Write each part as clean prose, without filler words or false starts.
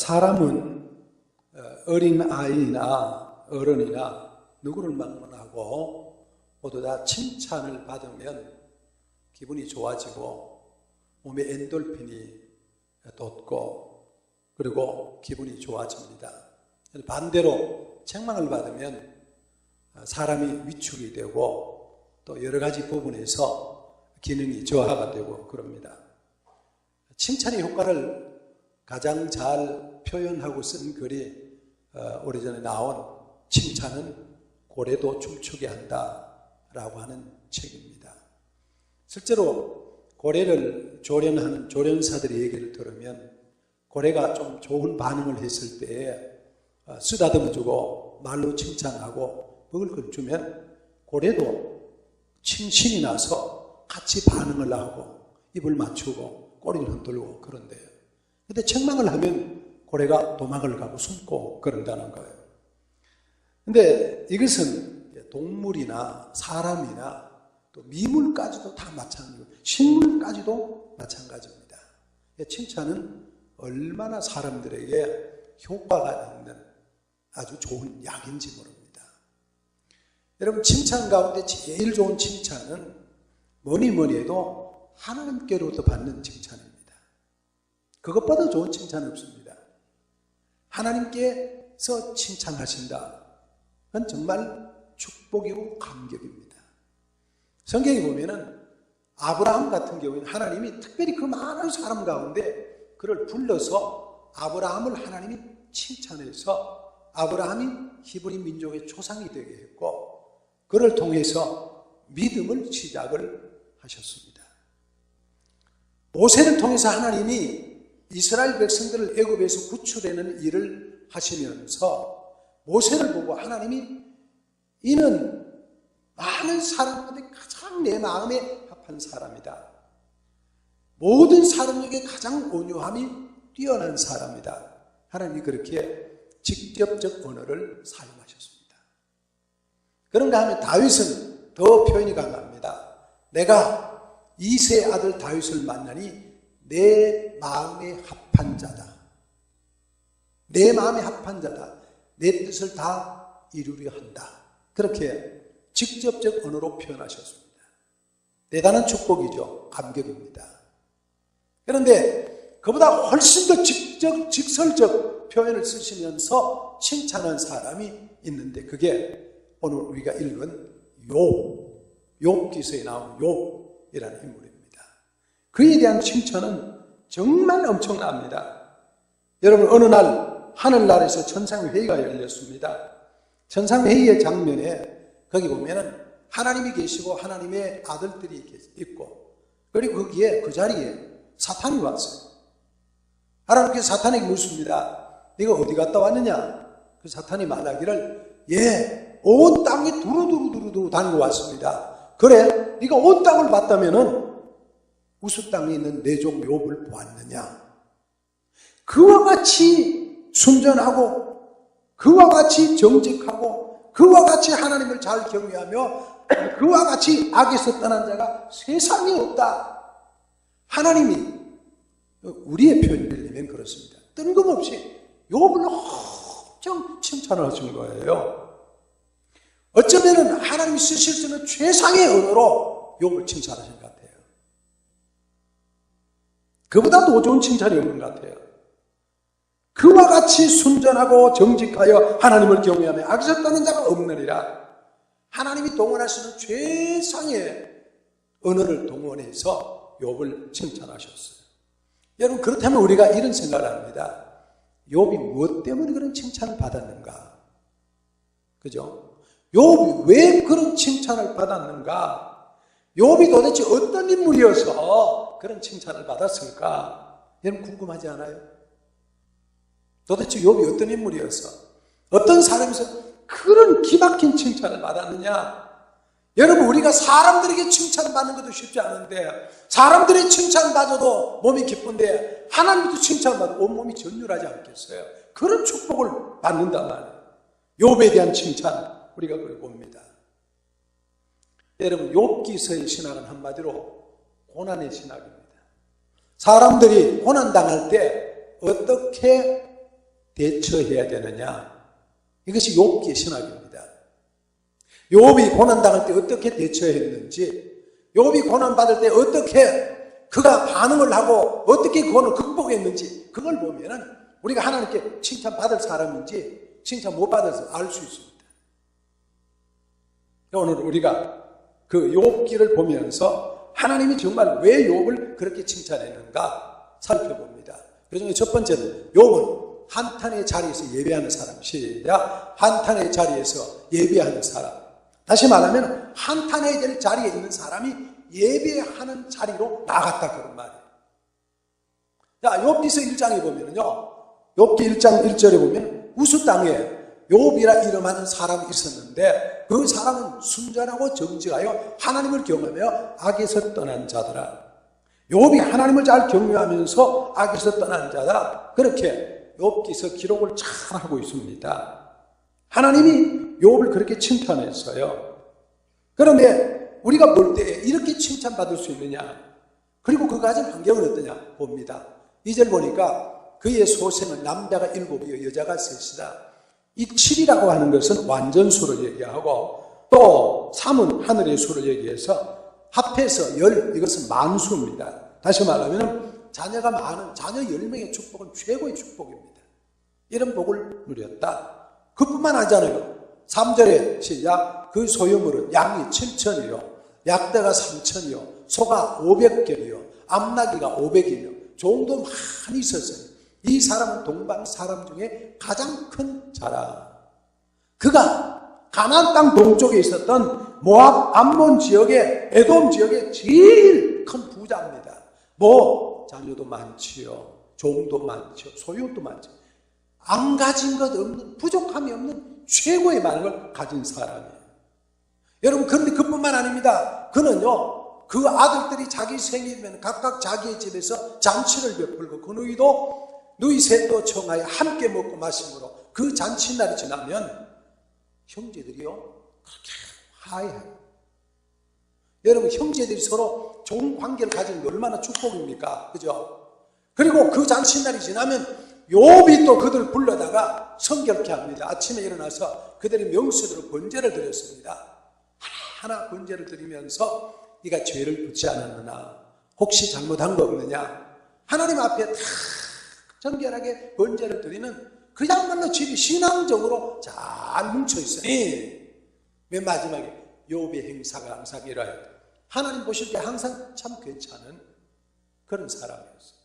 사람은 어린아이나 어른이나 누구를 만나고 모두 다 칭찬을 받으면 기분이 좋아지고 몸에 엔돌핀이 돋고 그리고 기분이 좋아집니다. 반대로 책망을 받으면 사람이 위축이 되고 또 여러 가지 부분에서 기능이 저하가 되고 그럽니다. 칭찬의 효과를 가장 잘 표현하고 쓴 글이 오래전에 나온 칭찬은 고래도 춤추게 한다 라고 하는 책입니다. 실제로 고래를 조련하는 조련사들의 얘기를 들으면 고래가 좀 좋은 반응을 했을 때에 쓰다듬어주고 말로 칭찬하고 먹을 걸 주면 고래도 신이 나서 같이 반응을 하고 입을 맞추고 꼬리를 흔들고 그런데요. 근데 책망을 하면 고래가 도망을 가고 숨고 그런다는 거예요. 근데 이것은 동물이나 사람이나 또 미물까지도 다 마찬가지고 식물까지도 마찬가지입니다. 칭찬은 얼마나 사람들에게 효과가 있는 아주 좋은 약인지 모릅니다. 여러분, 칭찬 가운데 제일 좋은 칭찬은 뭐니 해도 하나님께로부터 받는 칭찬입니다. 그것보다 좋은 칭찬은 없습니다. 하나님께서 칭찬하신다. 그건 정말 축복이고 감격입니다. 성경에 보면은 아브라함 같은 경우에는 하나님이 특별히 그 많은 사람 가운데 그를 불러서 아브라함을 하나님이 칭찬해서 아브라함이 히브리 민족의 조상이 되게 했고 그를 통해서 믿음을 시작을 하셨습니다. 모세를 통해서 하나님이 이스라엘 백성들을 애굽에서 구출하는 일을 하시면서 모세를 보고 하나님이 이는 많은 사람 가운데 가장 내 마음에 합한 사람이다. 모든 사람 중에 가장 온유함이 뛰어난 사람이다. 하나님이 그렇게 직접적 언어를 사용하셨습니다. 그런가 하면 다윗은 더 표현이 강합니다. 내가 이새의 아들 다윗을 만나니 내 마음에 합한 자다. 내 마음에 합한 자다. 내 뜻을 다 이루려 한다. 그렇게 직접적 언어로 표현하셨습니다. 대단한 축복이죠. 감격입니다. 그런데 그보다 훨씬 더 직설적 표현을 쓰시면서 칭찬한 사람이 있는데 그게 오늘 우리가 읽은 욥기서에 나온 욥이라는 인물입니다. 그에 대한 칭찬은 정말 엄청납니다. 여러분, 어느 날 하늘나라에서 천상회의가 열렸습니다. 천상회의의 장면에 거기 보면은 하나님이 계시고 하나님의 아들들이 있고 그리고 거기에 그 자리에 사탄이 왔어요. 하나님께서 사탄에게 묻습니다. 네가 어디 갔다 왔느냐? 그 사탄이 말하기를 온 땅에 두루두루 다니고 왔습니다. 그래, 네가 온 땅을 봤다면은 우스 땅에 있는 내 종 욥을 보았느냐? 그와 같이 순전하고 그와 같이 정직하고 그와 같이 하나님을 잘 경외하며 그와 같이 악에서 떠난 자가 세상에 없다. 하나님이 우리의 표현을 내면 그렇습니다. 뜬금없이 욥을 엄청 칭찬을 하신 거예요. 어쩌면 하나님이 쓰실 수 있는 최상의 언어로 욥을 칭찬하신 것 같아요. 그보다 더 좋은 칭찬이 없는 것 같아요. 그와 같이 순전하고 정직하여 하나님을 경외하며 악에서 떠난 자가 없느니라. 하나님이 동원하시는 최상의 언어를 동원해서 욥을 칭찬하셨어요. 여러분, 그렇다면 우리가 이런 생각을 합니다. 욥이 무엇 때문에 그런 칭찬을 받았는가? 그죠? 욥이 왜 그런 칭찬을 받았는가? 욥이 도대체 어떤 인물이어서 그런 칭찬을 받았을까? 여러분, 궁금하지 않아요? 도대체 욥이 어떤 인물이어서 어떤 사람에서 그런 기막힌 칭찬을 받았느냐? 여러분, 우리가 사람들에게 칭찬받는 것도 쉽지 않은데 사람들의 칭찬받아도 몸이 기쁜데 하나님도 칭찬받아도 온몸이 전율하지 않겠어요? 그런 축복을 받는단 말이에요. 욥에 대한 칭찬 우리가 그걸 봅니다. 여러분, 욥기서의 신학은 한마디로 고난의 신학입니다. 사람들이 고난당할 때 어떻게 대처해야 되느냐? 이것이 욥기의 신학입니다. 욥이 고난당할 때 어떻게 대처했는지, 욥이 고난받을 때 어떻게 그가 반응을 하고 어떻게 그거를 극복했는지, 그걸 보면은 우리가 하나님께 칭찬받을 사람인지 칭찬 못 받아서 알 수 있습니다. 오늘 우리가 그 욥기를 보면서 하나님이 정말 왜 욥을 그렇게 칭찬했는가 살펴봅니다. 그중에 첫 번째는 욥은 한탄의 자리에서 예배하는 사람, 시작. 한탄의 자리에서 예배하는 사람. 다시 말하면 한탄해야 될 자리에 있는 사람이 예배하는 자리로 나갔다, 그런 말이에요. 자, 욥기서 1장에 보면요, 욥기 1장 1절에 보면 우수 땅에 욥이라 이름하는 사람이 있었는데 그 사람은 순전하고 정직하여 하나님을 경외하며 악에서 떠난 자더라. 욥이 하나님을 잘 경외하면서 악에서 떠난 자다, 그렇게 욥기서 기록을 잘 하고 있습니다. 하나님이 욥을 그렇게 칭찬했어요. 그런데 우리가 볼 때 이렇게 칭찬받을 수 있느냐, 그리고 그 가진 환경은 어떠냐 봅니다. 2절 보니까 그의 소생은 남자가 7이요 여자가 3이다. 이 7이라고 하는 것은 완전수를 얘기하고, 또 3은 하늘의 수를 얘기해서 합해서 10, 이것은 만수입니다. 다시 말하면 자녀가 많은 자녀 10명의 축복은 최고의 축복입니다. 이런 복을 누렸다. 그뿐만 아니잖아요. 3절에 시작. 그 소유물은 양이 7천이요 약대가 3천이요 소가 500결이요 암나귀가 500이며 종도 많이 있었어요. 이 사람은 동방 사람 중에 가장 큰 자라. 그가 가나안 땅 동쪽에 있었던 모압 암몬 지역의 에돔 지역의 제일 큰 부자입니다. 자녀도 많지요, 종도 많지요, 소유도 많지요. 안 가진 것 없는, 부족함이 없는 최고의 많은 걸 가진 사람이에요. 여러분, 그런데 그뿐만 아닙니다. 그는요, 그 아들들이 자기 생일이면 각각 자기의 집에서 잔치를 베풀고 그 누이 셋도 청하여 함께 먹고 마심으로 그 잔치날이 지나면 형제들이요 그렇게 화해해요. 여러분, 형제들이 서로 좋은 관계를 가지는 게 얼마나 축복입니까? 그죠? 그리고 그 잔치날이 지나면 욥이 또 그들을 불러다가 성결케 합니다. 아침에 일어나서 그들이 명수대로 번제를 드렸습니다. 하나하나 번제를 드리면서 네가 죄를 붙지 않았느냐, 혹시 잘못한 거 없느냐, 하나님 앞에 다 정결하게 번제를 드리는 그야말로 집이 신앙적으로 잘 뭉쳐있으니 맨 마지막에 욥의 행사가 항상 이래요. 하나님 보실 때 항상 참 괜찮은 그런 사람이었어요.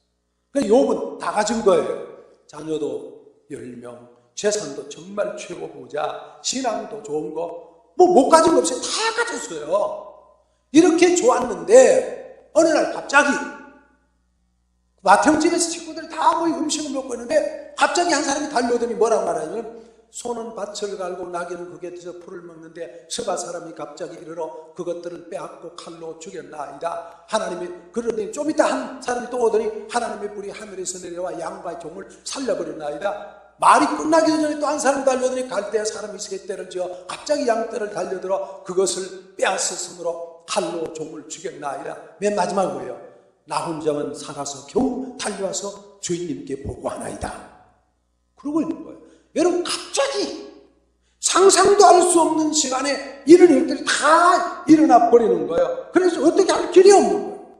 그러니까 욥은 다 가진 거예요. 자녀도 10명, 재산도 정말 최고 부자, 신앙도 좋은 거, 못 가진 거 없어요. 다 가졌어요. 이렇게 좋았는데 어느 날 갑자기 마태집에서 친구들이 다 모이 음식을 먹고 있는데 갑자기 한 사람이 달려오더니 뭐라고 말하냐면, 소는 밭을 갈고 나귀는 그 곁에서 풀을 먹는데 스바 사람이 갑자기 이르러 그것들을 빼앗고 칼로 죽였나이다. 하나님이 그러더니 좀 이따 한 사람이 또 오더니 하나님의 불이 하늘에서 내려와 양과 종을 살려버렸나이다. 말이 끝나기 전에 또 한 사람이 달려오더니 갈대아 사람이 세 떼를 지어 갑자기 양떼를 달려들어 그것을 빼앗았으므로 칼로 종을 죽였나이다. 맨 마지막 뭐예요? 나 혼자만 살아서 겨우 달려와서 주인님께 보고하나이다. 그러고 있는 거예요. 여러분, 갑자기 상상도 할 수 없는 시간에 이런 일들이 다 일어나 버리는 거예요. 그래서 어떻게 할 길이 없는 거예요.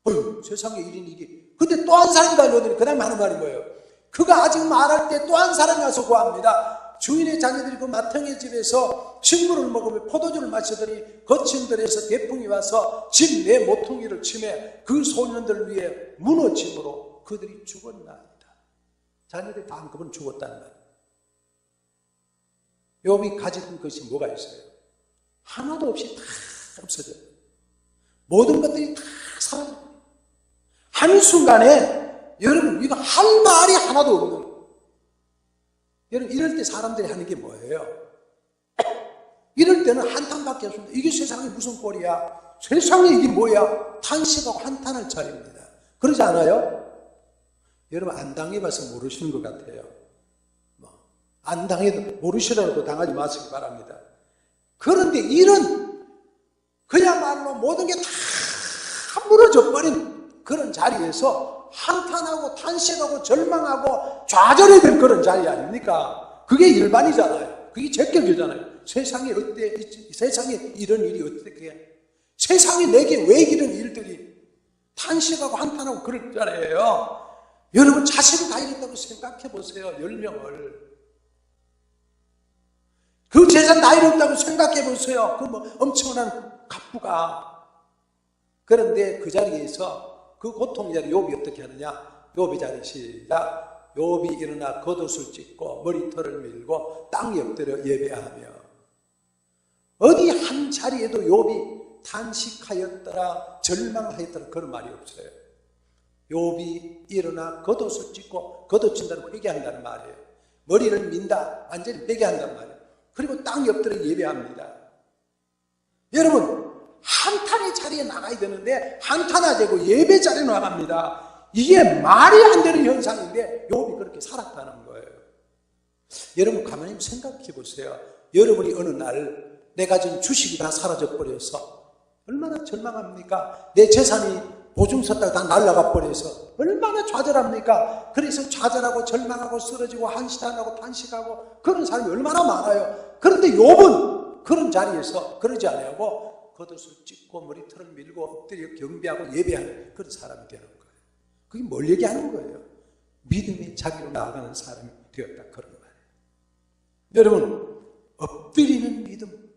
어휴, 세상에 일이. 근데 또 한 사람이 달려오더니 그다음 하는 말이 뭐예요? 그가 아직 말할 때 또 한 사람이 와서 구합니다. 주인의 자녀들이 그 마탱의 집에서 식물을 먹으며 포도주를 마시더니 거친 들에서 대풍이 와서 집 내 모퉁이를 치매 그 소년들 위에 무너짐으로 그들이 죽었나이다. 자녀들이 다 한꺼번에 죽었다는 말이에요. 욥이 가진 것이 뭐가 있어요? 하나도 없이 다 없어져요. 모든 것들이 다 사라져요. 한순간에 여러분, 이거 할 말이 하나도 없는, 여러분, 이럴 때 사람들이 하는 게 뭐예요? 이럴 때는 한탄밖에 없습니다. 이게 세상에 무슨 꼴이야? 세상에 이게 뭐야? 탄식하고 한탄할 차례입니다. 그러지 않아요? 여러분, 안 당해봐서 모르시는 것 같아요. 안 당해도 모르시라고 당하지 마시기 바랍니다. 그런데 이런 그야말로 모든 게 다 무너져 버린 그런 자리에서 한탄하고 탄식하고 절망하고 좌절해야 될 그런 자리 아닙니까? 그게 일반이잖아요. 그게 제격이잖아요. 세상에 세상에 이런 일이 어떻게 해? 세상에 내게 왜 이런 일들이 탄식하고 한탄하고 그럴 자리예요. 여러분 자식을 다 이랬다고 생각해 보세요. 10명을. 그 재산 다 이뤘다고 생각해 보세요. 그 뭐 엄청난 갑부가. 그런데 그 자리에서 그 고통 자리 욥이 어떻게 하느냐? 욥의 자리 시작. 욥이 일어나 겉옷을 찢고 머리털을 밀고 땅에 엎드려 예배하며. 어디 한 자리에도 욥이 탄식하였더라 절망하였더라 그런 말이 없어요. 욥이 일어나 겉옷을 찢고 겉옷 찢는다는 회개한다는 말이에요. 머리를 민다 완전히 회개한다는 말이에요. 그리고 땅에 엎드려 예배합니다. 여러분 한탄의 자리에 나가야 되는데 한탄하자고 예배 자리에 나갑니다. 이게 말이 안 되는 현상인데 욥이 그렇게 살았다는 거예요. 여러분 가만히 생각해 보세요. 여러분이 어느 날 내 가진 주식이 다 사라져 버려서 얼마나 절망합니까? 내 재산이 보증 섰다가 다 날아가 버려서 얼마나 좌절합니까? 그래서 좌절하고 절망하고 쓰러지고 한시탄하고 탄식하고 그런 사람이 얼마나 많아요. 그런데 욥은 그런 자리에서 그러지 않고 겉옷을 찢고 머리털을 밀고 엎드려 경배하고 예배하는 그런 사람이 되는 거예요. 그게 뭘 얘기하는 거예요? 믿음의 자리로 나아가는 사람이 되었다 그런 말이에요. 여러분 엎드리는 믿음,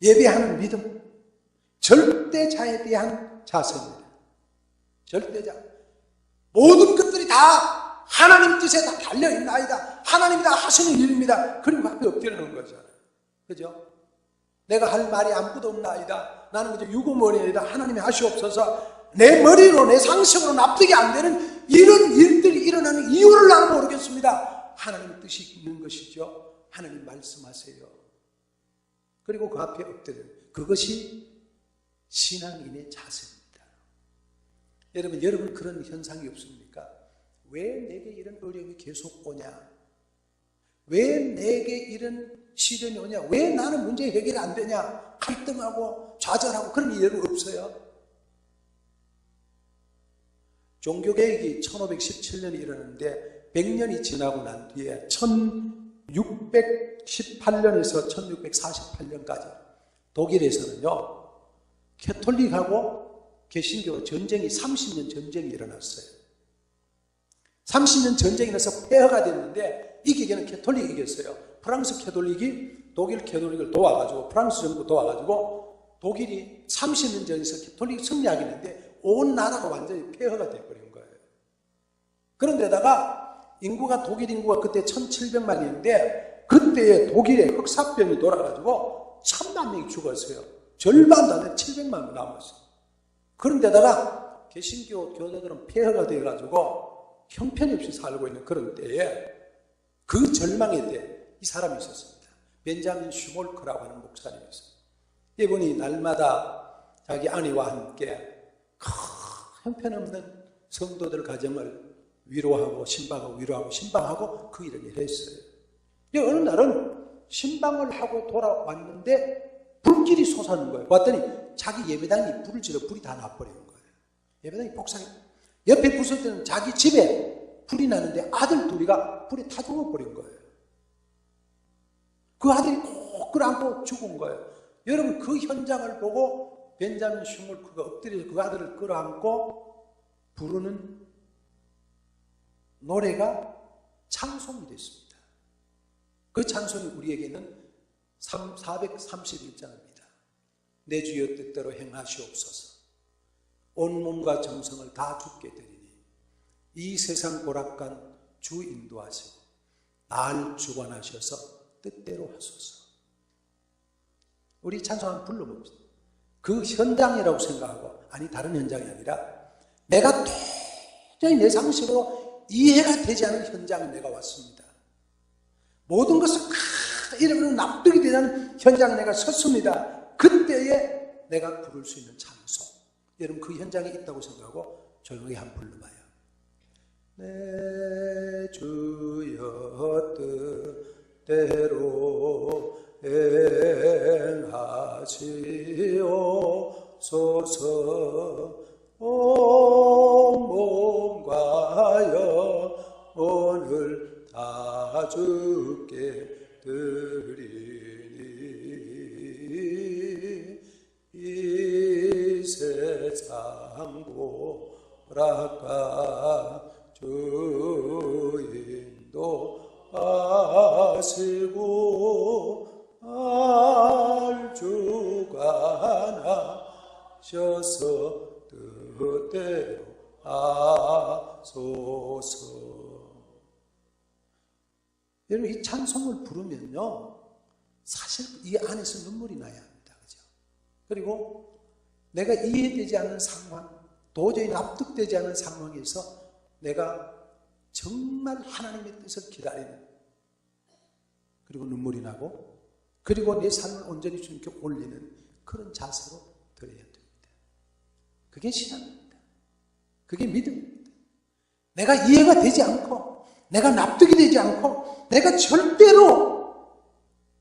예배하는 믿음, 절대자에 대한 자세입니다. 절대자. 모든 것들이 다 하나님 뜻에 다 달려있나이다. 하나님이 다 하시는 일입니다. 그리고 앞에 엎드리는 거잖아요. 그죠? 내가 할 말이 아무것도 없나이다. 나는 그저 유구머리이다. 하나님이 하시옵소서. 내 머리로 내 상식으로 납득이 안 되는 이런 일들이 일어나는 이유를 나는 모르겠습니다. 하나님의 뜻이 있는 것이죠. 하나님 말씀하세요. 그리고 그 앞에 엎드려요. 그것이 신앙인의 자세입니다. 여러분 그런 현상이 없습니까? 왜 내게 이런 어려움이 계속 오냐? 왜 내게 이런 시련이 오냐? 왜 나는 문제 해결이 안 되냐? 갈등하고 좌절하고 그런 일은 없어요. 종교개혁이 1517년에 일어났는데 100년이 지나고 난 뒤에 1618년에서 1648년까지 독일에서는요 캐톨릭하고 개신교 전쟁이 30년 전쟁이 일어났어요. 30년 전쟁이 나서 폐허가 됐는데 이기기는 캐톨릭이 이겼어요. 프랑스 캐톨릭이 독일 캐톨릭을 도와가지고 프랑스 정부 도와가지고 독일이 30년 전에서 캐톨릭이 승리하게 됐는데 온 나라가 완전히 폐허가 돼버린 거예요. 그런데다가 독일 인구가 그때 1700만이었는데 그때에 독일에 흑사병이 돌아가지고 1000만 명이 죽었어요. 절반도 안 되는 700만 명 남았어요. 그런데다가 개신교 교도들은 폐허가 되어가지고 형편없이 살고 있는 그런 때에 그 절망의 때 이 사람이 있었습니다. 벤자민 슈몰크라고 하는 목사님이었어요. 이분이 날마다 자기 아내와 함께 형편없는 성도들 가정을 위로하고 신방하고 그 일을 했어요. 어느 날은 신방을 하고 돌아왔는데 불길이 솟아오는 거예요. 봤더니 자기 예배당이 불을 지르고 불이 다 나버리는 거예요. 예배당이 폭삭해. 옆에 부술 때는 자기 집에 불이 나는데 아들 둘이가 불에 타 죽어버린 거예요. 그 아들이 꼭 끌어안고 죽은 거예요. 여러분 그 현장을 보고 벤자민 슈몰크가 엎드려서 그 아들을 끌어안고 부르는 노래가 찬송이 됐습니다. 그 찬송이 우리에게는 431장입니다. 내 주여 뜻대로 행하시옵소서. 온 몸과 정성을 다 주께 드리니 이 세상 고락간 주 인도하시고 날 주관하셔서 뜻대로 하소서. 우리 찬송을 불러봅시다. 그 현장이라고 생각하고 아니 다른 현장이 아니라 내가 도저히 내 상식으로 이해가 되지 않은 현장에 내가 왔습니다. 모든 것을 이러면 납득이 되지 않은 현장에 내가 섰습니다. 그때에 내가 부를 수 있는 찬송. 여러분 그 현장에 있다고 생각하고 조용히 한번 불러봐요. 내 주여 뜻대로 행하시옵소서. 온 드리니 이 세상 고락가 주인도 아시고 알주가 나셔서 뜻대로 하소서. 여러분, 이 찬송을 부르면요, 사실 이 안에서 눈물이 나야 합니다. 그죠? 그리고 내가 이해되지 않는 상황, 도저히 납득되지 않는 상황에서 내가 정말 하나님의 뜻을 기다리는, 그리고 눈물이 나고, 그리고 내 삶을 온전히 주님께 올리는 그런 자세로 드려야 됩니다. 그게 신앙입니다. 그게 믿음입니다. 내가 이해가 되지 않고, 내가 납득이 되지 않고, 내가 절대로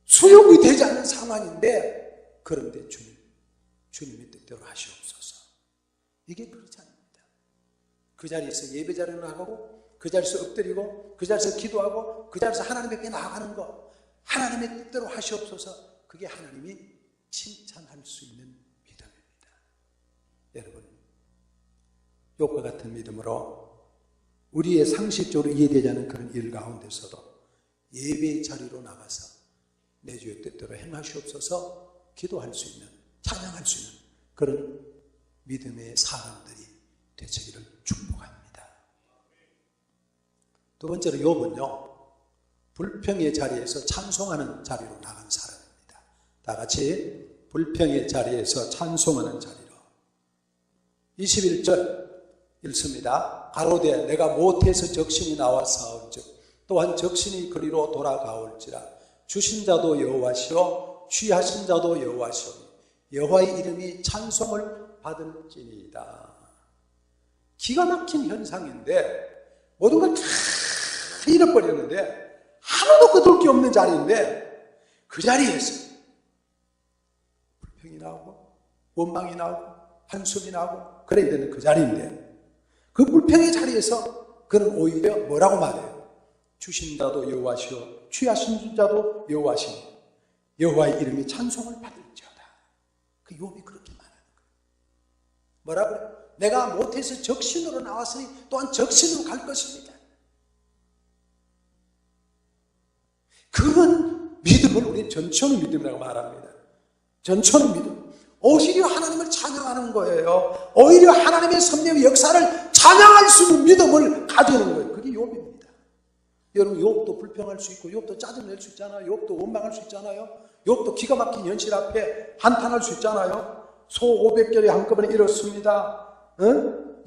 수용이 되지 않는 상황인데, 그런데 주님의 뜻대로 하시옵소서. 이게 그렇지 않습니다. 그 자리에서 예배 자리로 나가고, 그 자리에서 엎드리고, 그 자리에서 기도하고, 그 자리에서 하나님께 나아가는 것, 하나님의 뜻대로 하시옵소서. 그게 하나님이 칭찬할 수 있는 믿음입니다. 여러분, 욥과 같은 믿음으로 우리의 상식적으로 이해되지 않는 그런 일 가운데서도 예배의 자리로 나가서 내 주의 뜻대로 행하시옵소서 기도할 수 있는, 찬양할 수 있는 그런 믿음의 사람들이 되시기를 축복합니다. 두 번째로 욥은요, 불평의 자리에서 찬송하는 자리로 나간 사람입니다. 다 같이 불평의 자리에서 찬송하는 자리로. 21절 읽습니다. 가로되 내가 못해서 적신이 나와 싸울즉 또한 적신이 그리로 돌아가올지라. 주신 자도 여호와시오 취하신 자도 여호와시오니 여호와의 이름이 찬송을 받을지니이다. 기가 막힌 현상인데 모든 걸 다 잃어버렸는데 하나도 거둘 게 없는 자리인데, 그 자리에서 불평이 나오고 원망이 나오고 한숨이 나오고 그래야 되는 그 자리인데, 그 불평의 자리에서 그는 오히려 뭐라고 말해요? 주신 자도 여호와시오 취하신 자도 여호와시니 여호와의 이름이 찬송을 받을지어다. 그 욥이 그렇게 말하는 거예요. 뭐라고요? 내가 못해서 적신으로 나왔으니 또한 적신으로 갈 것입니다. 그런 믿음을 우리는 전천후 믿음이라고 말합니다. 전천후 믿음. 오히려 하나님을 찬양하는 거예요. 오히려 하나님의 섭리의 역사를 찬양할 수 있는 믿음을 가지는 거예요. 그게 욥입니다. 여러분, 욥도 불평할 수 있고, 욥도 짜증낼 수 있잖아요. 욥도 원망할 수 있잖아요. 욥도 기가 막힌 현실 앞에 한탄할 수 있잖아요. 소 500결이 한꺼번에 잃었습니다.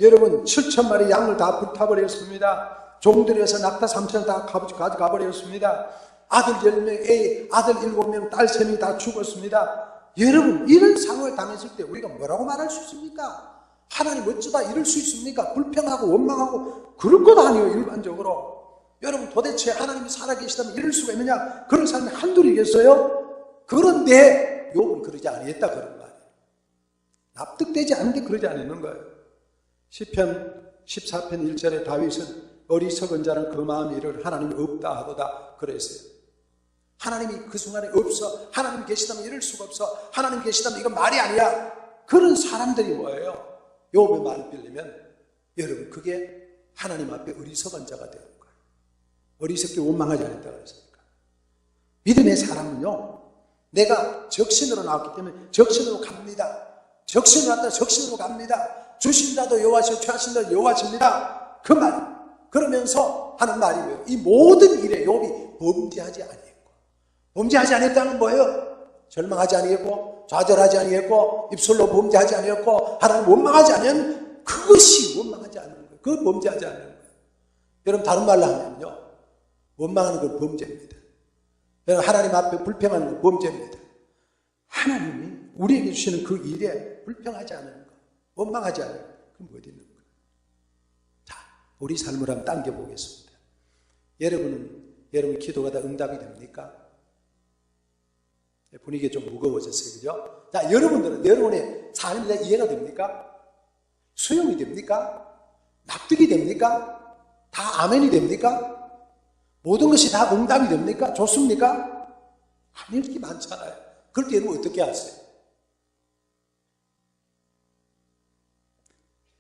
여러분, 7,000마리 양을 다 불타버렸습니다. 종들에서 낙타 3,000을 다 가져가 버렸습니다. 아들 10명, 아들 7명, 딸 3명이 다 죽었습니다. 여러분, 이런 상황을 당했을 때 우리가 뭐라고 말할 수 있습니까? 하나님 어쩌다 이럴 수 있습니까? 불평하고 원망하고 그럴 것 아니에요, 일반적으로. 여러분, 도대체 하나님이 살아계시다면 이럴 수가 있느냐? 그런 사람이 한둘이겠어요? 그런데 욥은 그러지 아니했다, 그런 말이에요. 납득되지 않은 게 그러지 않는 거예요. 시편 14편 1절에 다윗은 어리석은 자는 그 마음이 이를 하나님이 없다 하도다 그랬어요. 하나님이 그 순간에 없어, 하나님이 계시다면 이럴 수가 없어, 하나님이 계시다면 이건 말이 아니야. 그런 사람들이 뭐예요? 욥의 말을 빌리면 여러분, 그게 하나님 앞에 어리석은 자가 되는 거예요. 어리석게 원망하지 않았다 그랬으니까. 믿음의 사람은요, 내가 적신으로 나왔기 때문에 적신으로 갑니다. 적신으로 왔다 적신으로 갑니다. 주신 자도 여호와시오 취하신 자도 여호와십니다. 그 말. 그러면서 하는 말이 뭐예요? 이 모든 일에 욥이 범죄하지 아니했고, 범죄하지 아니했다는 뭐예요? 절망하지 아니했고, 좌절하지 아니했고, 입술로 범죄하지 아니했고, 하나님 원망하지 아니한 그것이 원망하지 않는 거예요. 그걸 범죄하지 않는 거예요. 여러분, 다른 말로 하면요, 원망하는 건 범죄입니다. 여러분, 하나님 앞에 불평하는 건 범죄입니다. 하나님이 우리에게 주시는 그 일에 불평하지 않는 것, 원망하지 않는 것, 그건 어디 있는 거예요? 자, 우리 삶을 한번 당겨보겠습니다. 여러분 기도가 다 응답이 됩니까? 분위기가 좀 무거워졌어요, 그죠? 자, 여러분의 삶이 다 이해가 됩니까? 수용이 됩니까? 납득이 됩니까? 다 아멘이 됩니까? 모든 것이 다 응답이 됩니까? 좋습니까? 아닐 게 많잖아요. 그럴 때 여러분 어떻게 하세요?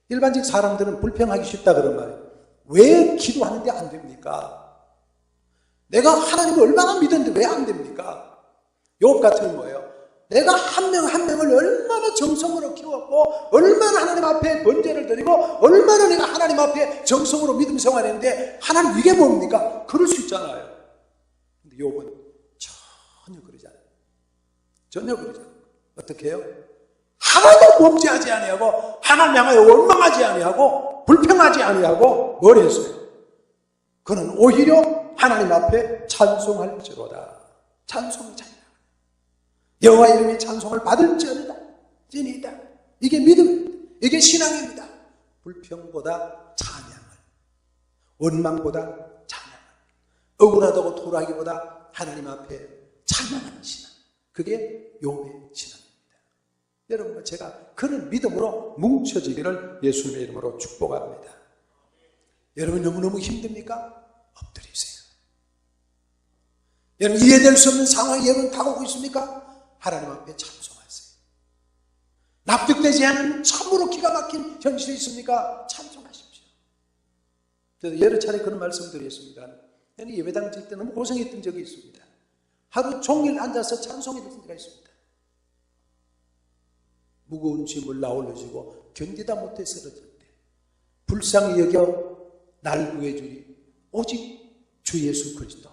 일반적 사람들은 불평하기 쉽다 그런 말이에요. 왜 기도하는데 안 됩니까? 내가 하나님을 얼마나 믿었는데 왜 안 됩니까? 욥 같은 뭐예요? 내가 한 명 한 명을 얼마나 정성으로 키웠고 얼마나 하나님 앞에 번제를 드리고 얼마나 내가 하나님 앞에 정성으로 믿음 생활했는데 하나님 이게 뭡니까? 그럴 수 있잖아요. 근데 욥은 전혀 그러지 않아요. 전혀 그러지 않아요. 어떻게 해요? 하나도 범죄하지 아니하고 하나님 향하여 원망하지 아니하고 불평하지 아니하고 뭘 했어요? 그는 오히려 하나님 앞에 찬송할지로다. 찬송을 찬양. 여호와 이름이 찬송을 받을지어다. 찐이다. 이게 믿음, 이게 신앙입니다. 불평보다 찬양을, 원망보다 찬양을, 억울하다고 토로하기보다 하나님 앞에 찬양하는 신앙. 그게 욥의 신앙입니다. 여러분, 제가 그런 믿음으로 뭉쳐지기를 예수님의 이름으로 축복합니다. 여러분, 너무너무 힘듭니까? 엎드리세요. 여러분, 이해될 수 없는 상황이 여러분 다가오고 있습니까? 하나님 앞에 찬송하세요. 납득되지 않은 참으로 기가 막힌 현실이 있습니까? 찬송하십시오. 저도 여러 차례 그런 말씀 드렸습니다. 예배당 질 때 너무 고생했던 적이 있습니다. 하루 종일 앉아서 찬송했던 때가 있습니다. 무거운 짐을 나올려주고 견디다 못해 쓰러질 때 불쌍히 여겨 날 구해주리 오직 주 예수 그리스도.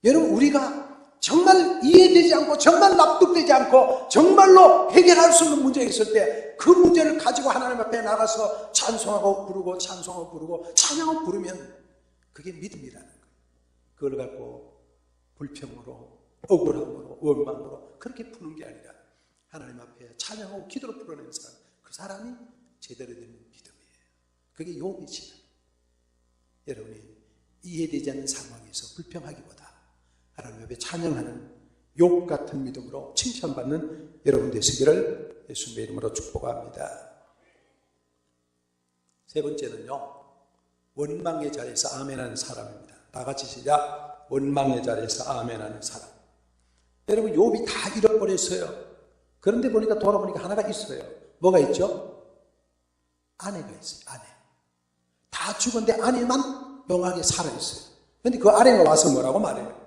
여러분, 우리가 정말 이해되지 않고 정말 납득되지 않고 정말로 해결할 수 없는 문제가 있을 때 그 문제를 가지고 하나님 앞에 나가서 찬송하고 부르고 찬송하고 부르고 찬양하고 부르면 그게 믿음이라는 거예요. 그걸 갖고 불평으로 억울함으로 원망으로 그렇게 푸는 게 아니라 하나님 앞에 찬양하고 기도로 풀어낸 사람, 그 사람이 제대로 된 믿음이에요. 그게 욥의 신앙. 여러분이 이해되지 않는 상황에서 불평하기보다 하나님 앞에 찬양하는 욥 같은 믿음으로 칭찬받는 여러분 되시기를 예수님의 이름으로 축복합니다. 세 번째는요, 원망의 자리에서 아멘하는 사람입니다. 다 같이 시작. 원망의 자리에서 아멘하는 사람. 여러분, 욥이 다 잃어버렸어요. 그런데 보니까 돌아보니까 하나가 있어요. 뭐가 있죠? 아내가 있어요. 아내. 다 죽었는데 아내만 영하게 살아있어요. 그런데 그 아내가 와서 뭐라고 말해요?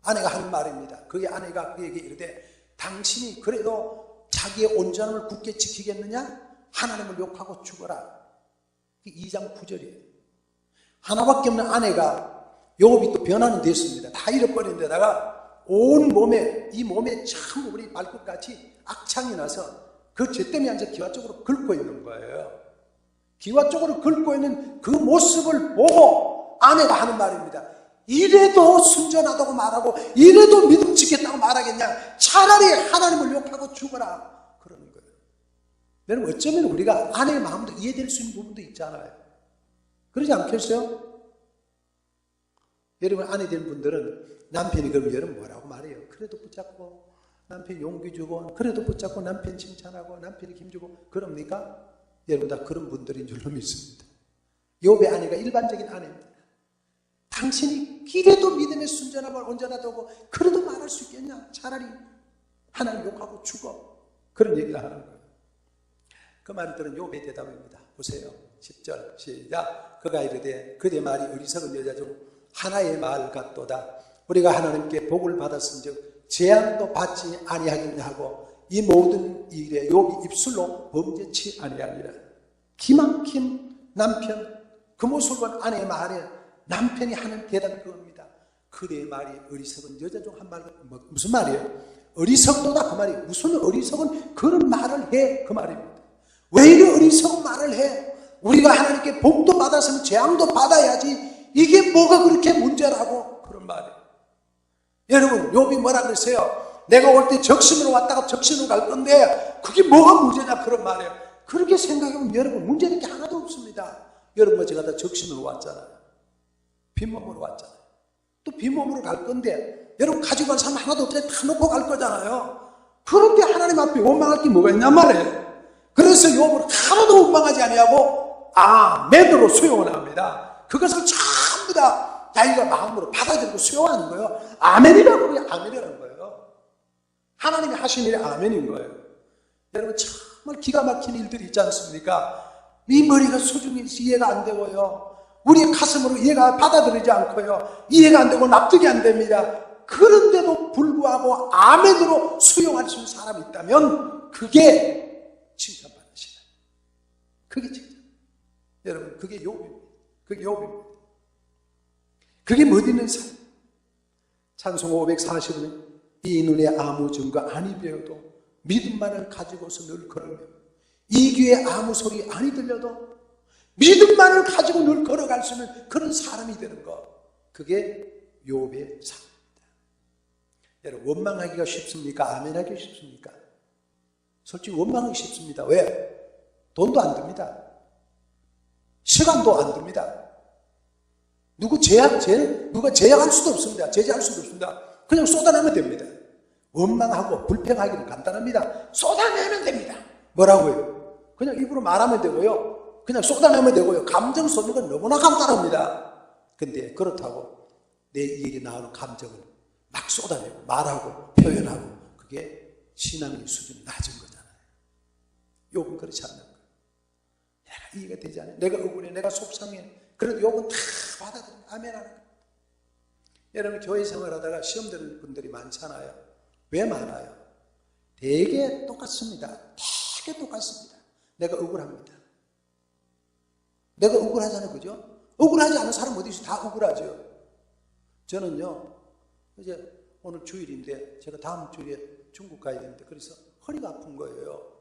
아내가 하는 말입니다. 그의 아내가 그에게 이르되 당신이 그래도 자기의 온전함을 굳게 지키겠느냐? 하나님을 욕하고 죽어라. 2장 9절이에요. 하나밖에 없는 아내가 욥이 또 변화는 됐습니다. 다 잃어버린 데다가 온 몸에, 이 몸에 전부 우리 발끝같이 악창이 나서 그 죄 때문에 앉아 기와 쪽으로 긁고 있는 거예요. 기와 쪽으로 긁고 있는 그 모습을 보고 아내가 하는 말입니다. 이래도 순전하다고 말하고 이래도 믿음 지켰다고 말하겠냐? 차라리 하나님을 욕하고 죽어라. 그러는 거예요. 여러분, 어쩌면 우리가 아내의 마음도 이해될 수 있는 부분도 있잖아요. 그러지 않겠어요? 여러분, 아내 된 분들은 남편이 그러면 여러분 뭐라고 말해요? 그래도 붙잡고 남편 용기 주고 그래도 붙잡고 남편 칭찬하고 남편이 힘주고 그럽니까? 여러분, 다 그런 분들인 줄로 믿습니다. 욥의 아내가 일반적인 아내입니다. 당신이 이래도 믿음의 순전함을 온전하다고 그래도 말할 수 있겠냐? 차라리 하나님 욕하고 죽어. 그런 얘기를 하는 거예요. 그 말을 들은 욥의 대답입니다. 보세요. 10절 시작. 그가 이르되 그대 말이 어리석은 여자 중 하나의 말 같도다. 우리가 하나님께 복을 받았은즉 재앙도 받지 아니하겠냐 하고 이 모든 일에 욥이 입술로 범죄치 아니하니라. 기막힌 남편, 그 모습을 본 아내의 말에 남편이 하는 대답이 그겁니다. 그대의 말이 어리석은 여자 중 한 말, 무슨 말이에요? 어리석도다 그 말이에요. 무슨 어리석은 그런 말을 해? 그 말입니다. 왜 이리 어리석은 말을 해? 우리가 하나님께 복도 받았으면 재앙도 받아야지. 이게 뭐가 그렇게 문제라고? 그런 말이에요. 여러분, 욥이 뭐라 그랬어요? 내가 올 때 적신으로 왔다가 적신으로 갈 건데 그게 뭐가 문제냐? 그런 말이에요. 그렇게 생각하면 여러분 문제는 게 하나도 없습니다. 여러분, 제가 다 적신으로 왔잖아요. 빈몸으로 왔잖아요. 또 빈몸으로 갈 건데 여러분 가지고 간 사람 하나도 없는데 다 놓고 갈 거잖아요. 그런데 하나님 앞에 원망할 게 뭐가 있냔 말이에요. 그래서 욥을 하나도 원망하지 아니하고 아멘으로 수용을 합니다. 그것을 전부 다 자기가 마음으로 받아들이고 수용하는 거예요. 아멘이라고 그래요. 아멘이라는 거예요. 하나님이 하신 일이 아멘인 거예요. 여러분 정말 기가 막힌 일들이 있지 않습니까? 이 머리가 소중히 이해가 안 되고요. 우리의 가슴으로 이해가 받아들이지 않고요. 이해가 안 되고 납득이 안 됩니다. 그런데도 불구하고 아멘으로 수용할 수 있는 사람이 있다면 그게 칭찬받으시다. 그게 칭찬. 여러분 그게 욥입니다. 그게 욥입니다. 그게 멋있는 삶. 찬송 540은 이 눈에 아무 증거 아니 되어도 믿음만을 가지고서 늘 걸으며 이 귀에 아무 소리 아니 들려도 믿음만을 가지고 늘 걸어갈 수 있는 그런 사람이 되는 것. 그게 욥의 삶입니다. 여러분 원망하기가 쉽습니까? 아멘하기 쉽습니까? 솔직히 원망하기 쉽습니다. 왜? 돈도 안 듭니다. 시간도 안 듭니다. 누가 제약할 수도 없습니다. 제재할 수도 없습니다. 그냥 쏟아내면 됩니다. 원망하고 불평하기는 간단합니다. 쏟아내면 됩니다. 뭐라고요? 그냥 입으로 말하면 되고요. 그냥 쏟아내면 되고요. 감정 쏟는 건 너무나 간단합니다. 근데 그렇다고 내 입에 나오는 감정을 막 쏟아내고 말하고 표현하고 그게 신앙의 수준이 낮은 거잖아요. 욥은 그렇지 않는 거예요. 내가 이해가 되지 않아요. 내가 억울해. 내가 속상해. 그래도 욥은 다 받아들여. 아멘하는 거예요. 여러분 교회 생활하다가 시험 되는 분들이 많잖아요. 왜 많아요? 되게 똑같습니다. 되게 똑같습니다. 내가 억울합니다. 내가 억울하잖아요. 그죠? 억울하지 않은 사람 어디 있어요? 다 억울하죠. 저는요, 이제 오늘 주일인데 제가 다음 주에 중국 가야 되는데 그래서 허리가 아픈 거예요.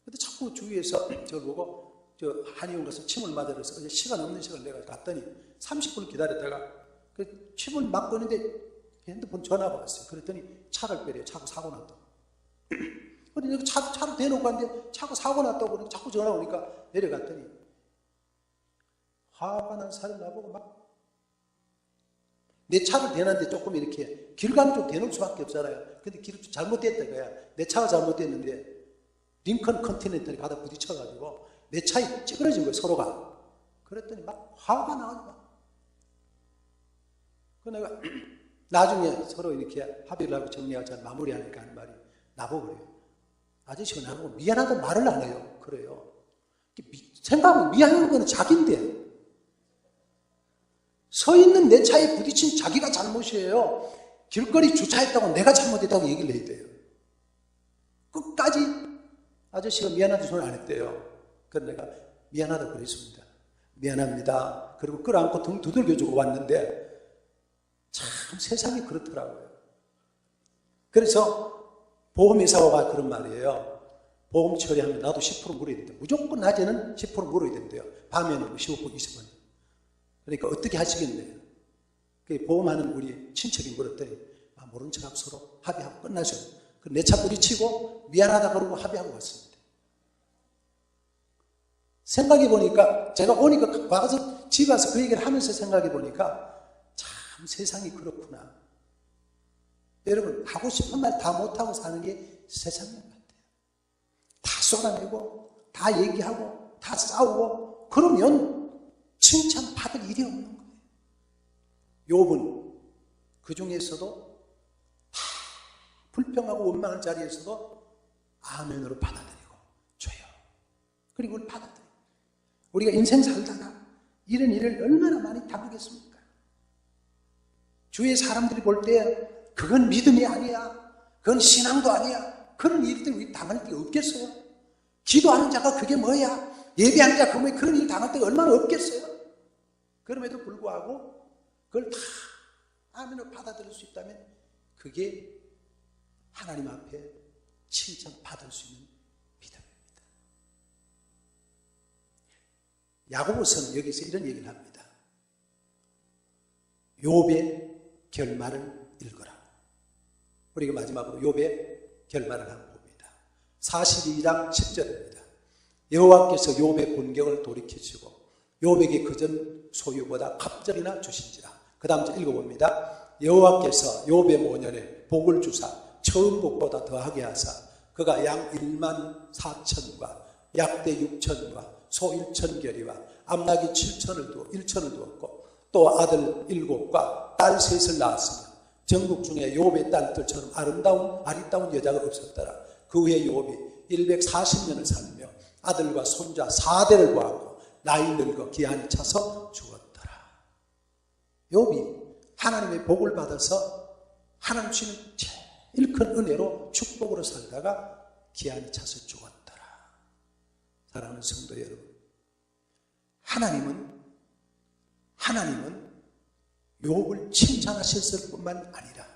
근데 자꾸 주위에서 저를 보고 저 한의원 가서 침을 맞으러 서 이제 시간 없는 시간을 내가 갔더니 30분 기다렸다가 그 침을 맞고 있는데 핸드폰 전화가 왔어요. 그랬더니 차를 빼래요. 차가 사고 났다고. 근데 차를 대놓고 갔는데 차가 사고 났다고 그러니까 자꾸 전화 오니까 내려갔더니 화가 난 사람 나보고 막 내 차를 대놨는데 조금 이렇게 길가는 쪽 대놓을 수밖에 없잖아요. 근데 길을 좀 잘못됐다 이거야. 내 차가 잘못됐는데 링컨 컨티넨탈이 가다 부딪혀가지고 내 차에 찌그러진 거예요. 서로가. 그랬더니 막 화가 나가지고 그 내가 나중에 서로 이렇게 합의를 하고 정리하고 잘 마무리하니까 하는 말이 나보고 그래요. 아저씨가 나보고 미안하다고 말을 안 해요. 그래요. 생각하면 미안한 거는 자기인데 서 있는 내 차에 부딪힌 자기가 잘못이에요. 길거리 주차했다고 내가 잘못했다고 얘기를 해야 돼요. 끝까지 아저씨가 미안하다고 소리 안 했대요. 그래서 내가 미안하다고 그랬습니다. 미안합니다. 그리고 끌어안고 등 두들겨주고 왔는데 참 세상이 그렇더라고요. 그래서 보험회사가 그런 말이에요. 보험 처리하면 나도 10% 물어야 된다. 무조건 낮에는 10% 물어야 된대요. 밤에는 15% 20%. 그러니까 어떻게 하시겠네요. 보험하는 우리 친척이 물었더니 모른 척하고 서로 합의하고 끝나죠. 내 차 부딪히고 미안하다 그러고 합의하고 왔습니다. 생각해 보니까 제가 오니까 와서 집에 와서 그 얘기를 하면서 생각해 보니까 참 세상이 그렇구나. 여러분 하고 싶은 말 다 못하고 사는 게 세상인 것 같아요. 다 쏟아내고 다 얘기하고 다 싸우고 그러면 칭찬 받을 일이 없는 거예요. 욥은 그 중에서도 다 불평하고 원망한 자리에서도 아멘으로 받아들이고 줘요. 그리고 그걸 받아들여요. 우리가 인생 살다가 이런 일을 얼마나 많이 당하겠습니까? 주위의 사람들이 볼 때 그건 믿음이 아니야. 그건 신앙도 아니야. 그런 일들 우리 당할 게 없겠어요? 기도하는 자가 그게 뭐야? 예배하는 자가 그런 일 당할 때가 얼마나 없겠어요? 그럼에도 불구하고 그걸 다 아멘으로 받아들일 수 있다면 그게 하나님 앞에 칭찬받을 수 있는 믿음입니다. 야고보서는 여기서 이런 얘기를 합니다. 욥의 결말을 읽어라. 우리가 마지막으로 욥의 결말을 한번 봅니다. 42장 10절입니다. 여호와께서 욥의 본경을 돌이키시고 욥에게 그전 소유보다 갑절이나 주신지라. 그 다음 절 읽어봅니다. 여호와께서 욥의 모년에 복을 주사 처음 복보다 더하게 하사 그가 양 1만 4천과 약대 6천과 소 1천결이와 암나귀 1천을 두었고 또 아들 7과 딸 3을 낳았으며 전국 중에 욥의 딸들처럼 아리따운 여자가 없었더라. 그 후에 욥이 140년을 살며 아들과 손자 4대를 보았고 나이 늙어 기한이 차서 죽었더라. 욥이 하나님의 복을 받아서 하나님 주시는 제일 큰 은혜로 축복으로 살다가 기한이 차서 죽었더라. 사랑하는 성도 여러분, 하나님은 욥을 칭찬하셨을 뿐만 아니라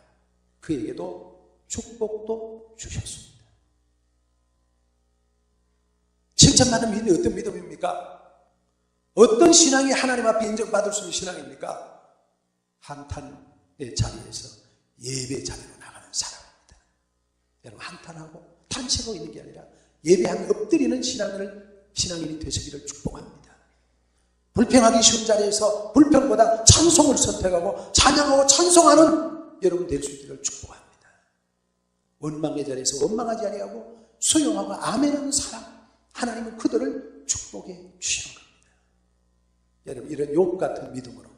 그에게도 축복도 주셨습니다. 칭찬받는 믿음이 어떤 믿음입니까? 어떤 신앙이 하나님 앞에 인정받을 수 있는 신앙입니까? 한탄의 자리에서 예배 자리로 나가는 사람입니다. 여러분, 한탄하고 탄식하고 있는 게 아니라 예배하며 엎드리는 신앙인이 되시기를 축복합니다. 불평하기 쉬운 자리에서 불평보다 찬송을 선택하고 찬양하고 찬송하는 여러분 될 수 있기를 축복합니다. 원망의 자리에서 원망하지 아니하고 수용하고 아멘하는 사람, 하나님은 그들을 축복해 주시는 겁니다. 여러분, 이런 욥 같은 믿음으로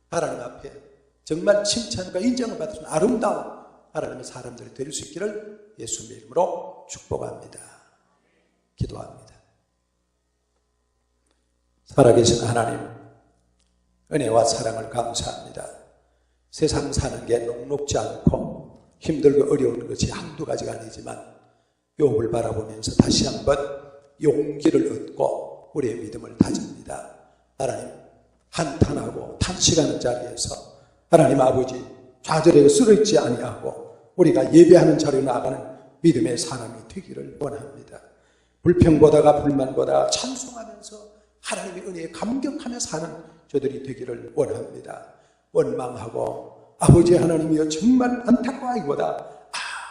하나님 앞에 정말 칭찬과 인정을 받으신 아름다운 하나님의 사람들이 될 수 있기를 예수님의 이름으로 축복합니다. 기도합니다. 살아계신 하나님, 은혜와 사랑을 감사합니다. 세상 사는 게 녹록지 않고 힘들고 어려운 것이 한두 가지가 아니지만 욥을 바라보면서 다시 한번 용기를 얻고 우리의 믿음을 다집니다. 하나님, 한탄하고 탄식하는 자리에서 하나님 아버지 좌절에 쓰러지지 아니하고 우리가 예배하는 자리로 나아가는 믿음의 사람이 되기를 원합니다. 불평보다가 불만보다 찬송하면서 하나님의 은혜에 감격하며 사는 저들이 되기를 원합니다. 원망하고 아버지 하나님이여 정말 안타까워하기보다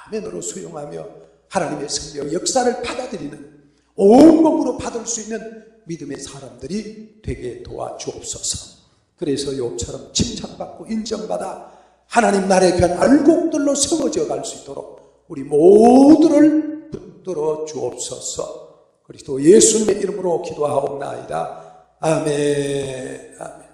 아멘으로 수용하며 하나님의 성령 역사를 받아들이는 온 몸으로 받을 수 있는 믿음의 사람들이 되게 도와주옵소서. 그래서 욥처럼 칭찬받고 인정받아 하나님 나라의 귀한 알곡들로 세워져 갈 수 있도록 우리 모두를 붙들어 주옵소서. 그리스도 예수님의 이름으로 기도하옵나이다. 아멘. 아멘.